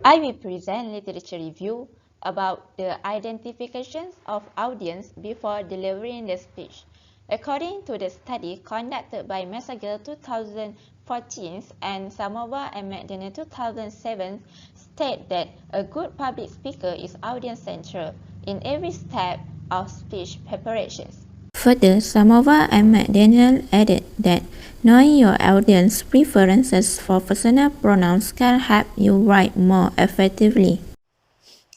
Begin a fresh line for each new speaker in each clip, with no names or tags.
I will present literature review about the identifications of audience before delivering the speech. According to the study conducted by Messager 2014 and Samova and McDaniel 2007 state that a good public speaker is audience-central in every step of speech preparations.
Further, Samova and McDaniel added that knowing your audience preferences for personal pronouns can help you write more effectively.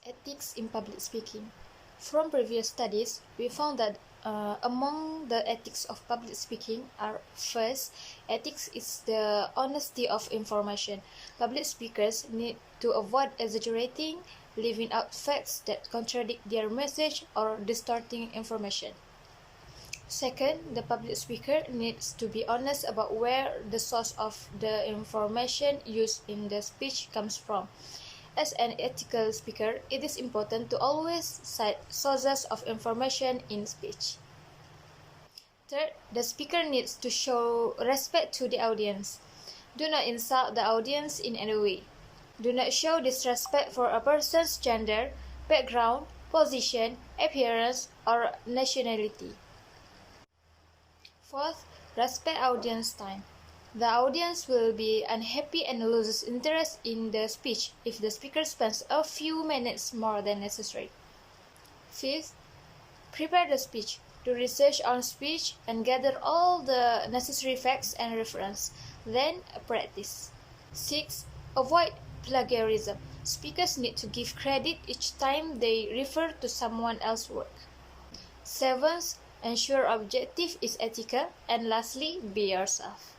Ethics in public speaking. From previous studies, we found that among the ethics of public speaking are first, ethics is the honesty of information. Public speakers need to avoid exaggerating, leaving out facts that contradict their message, or distorting information. Second, the public speaker needs to be honest about where the source of the information used in the speech comes from. As an ethical speaker, it is important to always cite sources of information in speech. Third, the speaker needs to show respect to the audience. Do not insult the audience in any way. Do not show disrespect for a person's gender, background, position, appearance, or nationality. Fourth, respect audience time. The audience will be unhappy and loses interest in the speech if the speaker spends a few minutes more than necessary. Fifth, prepare the speech. Do research on speech and gather all the necessary facts and reference. Then practice. Sixth, avoid plagiarism. Speakers need to give credit each time they refer to someone else's work. Seventh, ensure objective is ethical. And lastly, be yourself.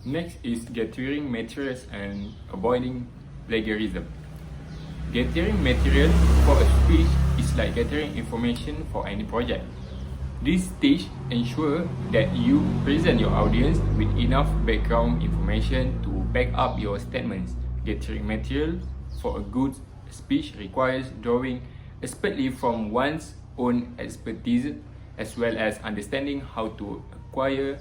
Next is gathering materials and avoiding plagiarism. Gathering material for a speech is like gathering information for any project. This stage ensures that you present your audience with enough background information to back up your statements. Gathering material for a good speech requires drawing expertly from one's own expertise, as well as understanding how to acquire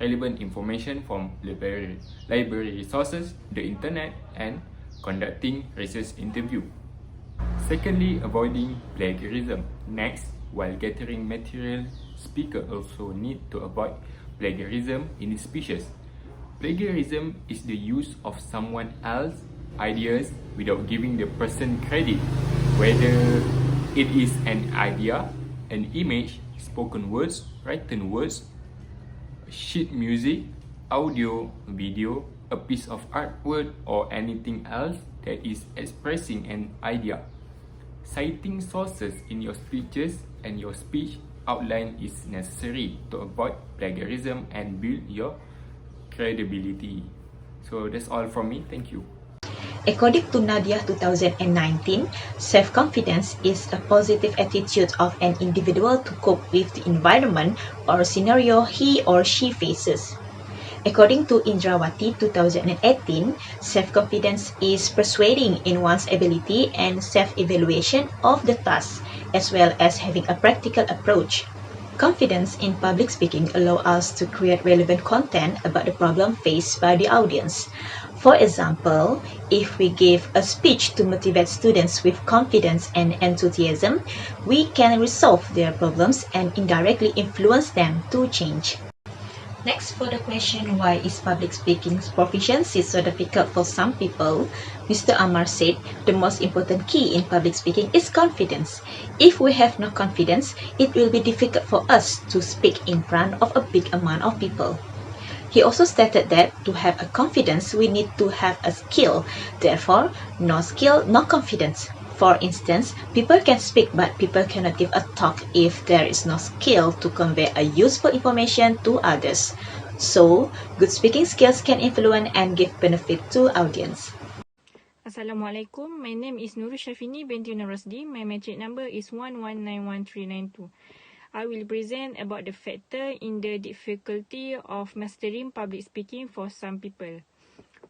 relevant information from library resources, the internet, and conducting research interview. Secondly, avoiding plagiarism. Next, while gathering material, speaker also need to avoid plagiarism in his speeches. Plagiarism is the use of someone else's ideas without giving the person credit, whether it is an idea, an image, spoken words, written words, sheet music, audio, video, a piece of artwork, or anything else that is expressing an idea. Citing sources in your speeches and your speech outline is necessary to avoid plagiarism and build your credibility. So that's all from me. Thank you.
According to Nadia 2019, self-confidence is a positive attitude of an individual to cope with the environment or scenario he or she faces. According to Indrawati 2018, self-confidence is persuading in one's ability and self-evaluation of the task, as well as having a practical approach. Confidence in public speaking allows us to create relevant content about the problem faced by the audience. For example, if we give a speech to motivate students with confidence and enthusiasm, we can resolve their problems and indirectly influence them to change. Next, for the question, why is public speaking proficiency so difficult for some people? Mr. Amar said the most important key in public speaking is confidence. If we have no confidence, it will be difficult for us to speak in front of a big amount of people. He also stated that to have a confidence, we need to have a skill. Therefore, no skill, no confidence. For instance, people can speak but people cannot give a talk if there is no skill to convey a useful information to others. So, good speaking skills can influence and give benefit to audience.
Assalamualaikum. My name is Noor Shafini binti Rasdi. My metric number is 11913992. I will present about the factor in the difficulty of mastering public speaking for some people.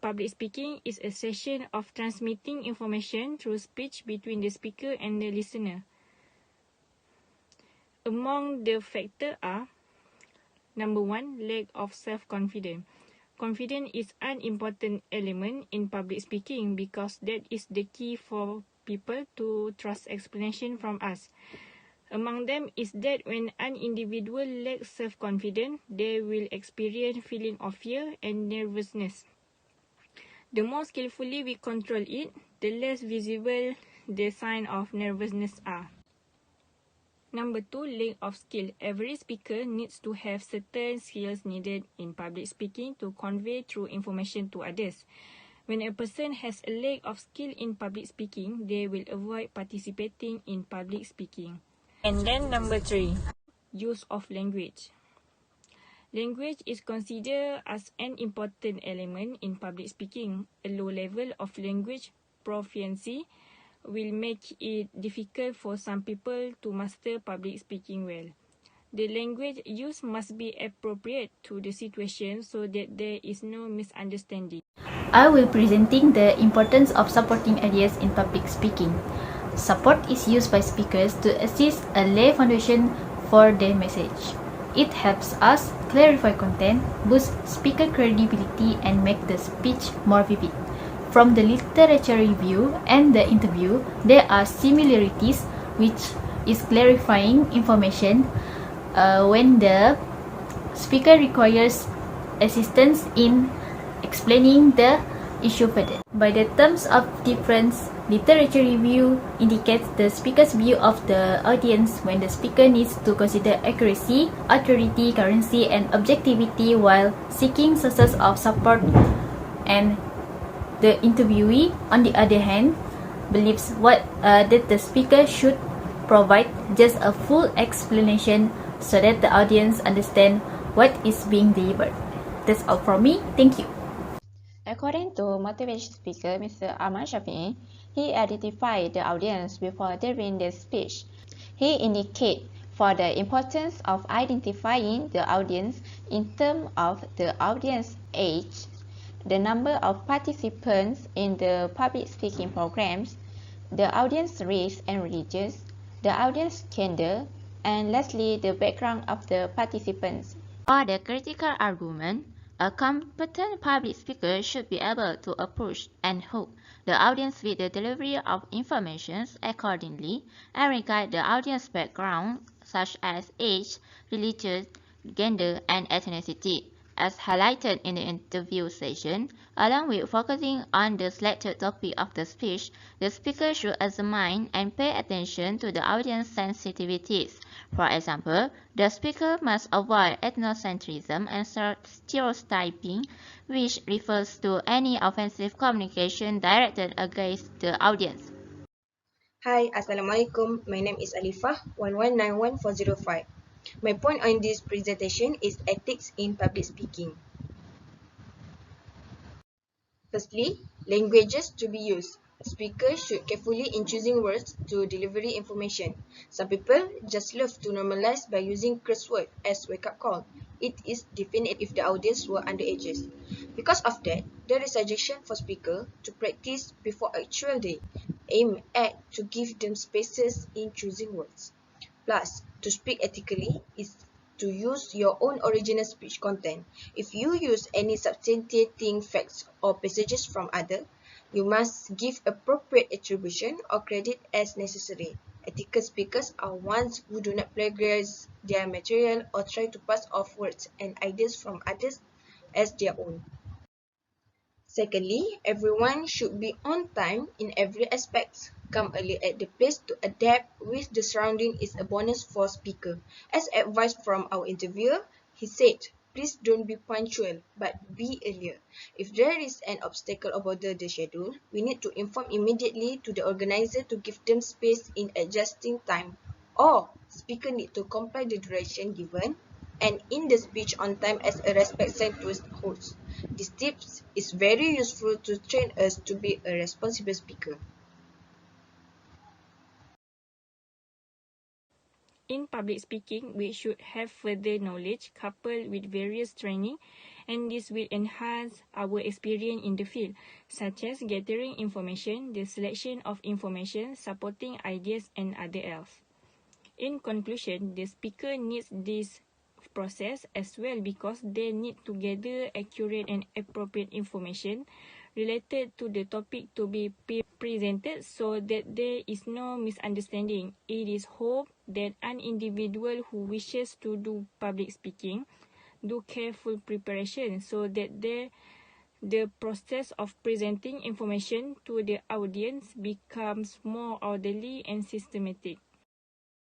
Public speaking is a session of transmitting information through speech between the speaker and the listener. Among the factors are: number one, lack of self-confidence. Self-confidence is an important element in public speaking because that is the key for people to trust explanation from us. Among them is that when an individual lacks self-confidence, they will experience feeling of fear and nervousness. The more skillfully we control it, the less visible the signs of nervousness are. Number 2, lack of skill. Every speaker needs to have certain skills needed in public speaking to convey true information to others. When a person has a lack of skill in public speaking, they will avoid participating in public speaking. And then number 3, use of language. Language is considered as an important element in public speaking. A low level of language proficiency will make it difficult for some people to master public speaking well. The language used must be appropriate to the situation so that there is no misunderstanding.
I will presenting the importance of supporting ideas in public speaking. Support is used by speakers to assist a lay foundation for their message. It helps us clarify content, boost speaker credibility, and make the speech more vivid. From the literature review and the interview, there are similarities which is clarifying information when the speaker requires assistance in explaining the issue further. By the terms of difference, literature review indicates the speaker's view of the audience when the speaker needs to consider accuracy, authority, currency, and objectivity while seeking sources of support, and the interviewee, on the other hand, believes that the speaker should provide just a full explanation so that the audience understand what is being delivered. That's all from me. Thank you.
According to motivational speaker Mr. Ahmad Shafi'i, he identified the audience before delivering the speech. He indicated for the importance of identifying the audience in terms of the audience age, the number of participants in the public speaking programs, the audience race and religions, the audience gender, and lastly, the background of the participants. For the critical argument, a competent public speaker should be able to approach and hook the audience with the delivery of information accordingly and regard the audience background such as age, religion, gender, and ethnicity, as highlighted in the interview session. Along with focusing on the selected topic of the speech, the speaker should examine and pay attention to the audience sensitivities. For example, the speaker must avoid ethnocentrism and stereotyping, which refers to any offensive communication directed against the audience.
Hi, Assalamualaikum. My name is Alifah, 1191405. My point on this presentation is ethics in public speaking. Firstly, languages to be used. Speakers should carefully in choosing words to deliver information. Some people just love to normalize by using curse word as wake-up call. It is definite if the audience were underages. Because of that, there is suggestion for speaker to practice before actual day. Aim at to give them spaces in choosing words. Plus, to speak ethically is to use your own original speech content. If you use any substantiating facts or passages from others, you must give appropriate attribution or credit as necessary. Ethical speakers are ones who do not plagiarize their material or try to pass off words and ideas from others as their own. Secondly, everyone should be on time in every aspect. Come early at the place to adapt with the surrounding is a bonus for speaker. As advised from our interviewer, he said, please don't be punctual, but be earlier. If there is an obstacle about the schedule, we need to inform immediately to the organizer to give them space in adjusting time. Or, speaker need to comply the duration given and in the speech on time as a respect sign to host. This tips is very useful to train us to be a responsible speaker.
In public speaking, we should have further knowledge coupled with various training, and this will enhance our experience in the field, such as gathering information, the selection of information, supporting ideas, and other else. In conclusion, the speaker needs these process as well, because they need to gather accurate and appropriate information related to the topic to be presented so that there is no misunderstanding. It is hoped that an individual who wishes to do public speaking do careful preparation so that the process of presenting information to the audience becomes more orderly and systematic.